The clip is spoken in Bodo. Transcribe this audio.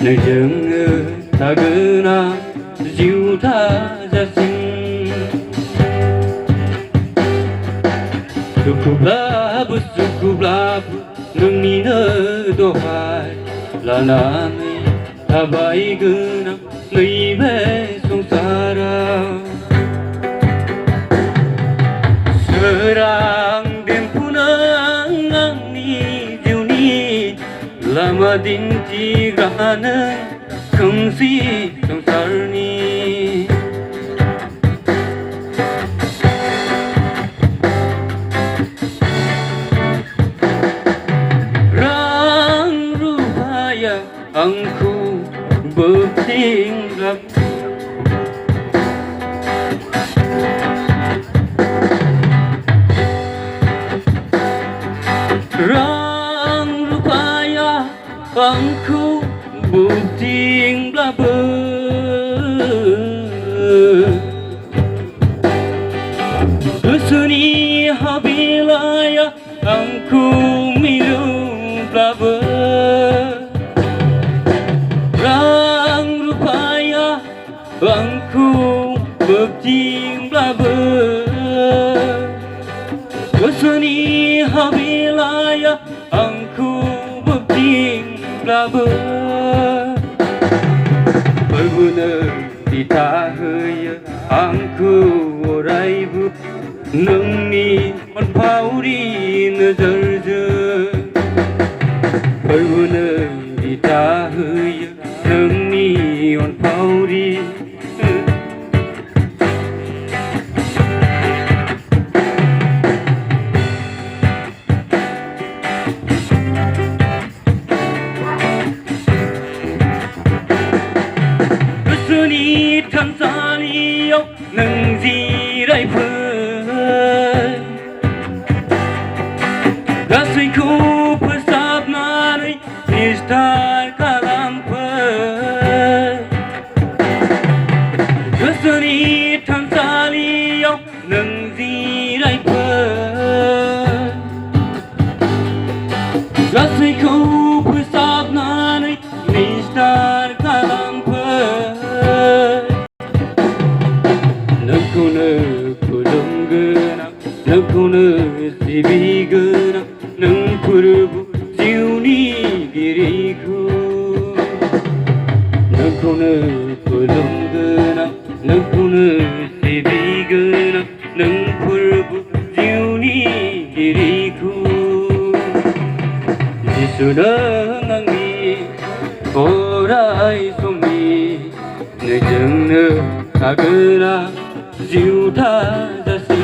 नोंजोंनो थागोना जिउ थाजासिम दुखुब्लाबो सुखुब्लाबो नोंनिनो दहाय लानानै थाबायगोन आं नैबे संसाराव सोरां देमखौनो आंनि जिउनि लामा दिन्थिग्रानो खोमसि संसारनि रां रुफाया आंखौ बोथिंग्रा रां रुफाया आंखौ बोथिंब्लाबो गोसोनि हाबिलाया आंखौ मिलौब्लाबो रां रुफाया आंखौ बोथिंब्लाबो गोसोनि हाबिलाया आंखौ बोथिंब्लाबो फोरबोनो दिथा होयो आंखौ अरायबो नोंनि अनफावरि नोजोरजों फोरबोनो दिथा होयो नोंनि अनफावरि गोसोनि थानसालियाव नों जिरायफोर गासैखौ फोसाबनानै निस्थार खालामफोर गोसोनि थानसालियाव नों जिरायफोर गासैखौ फोसाबनानै निस्थार खालामफोर नोंखौनो खुलुमगोन आं नोंखौनो सिबिगोन आं नों फोरबो जिउनि गिरिखौ नोंखौनो खुलुमगोन आं नोंखौनो सिबिगोन आं नों फोरबो जिउनि गिरिखौ जिसु नों आंनि अराय समनि नोंजोंनो थागोना जिउ थाजासिम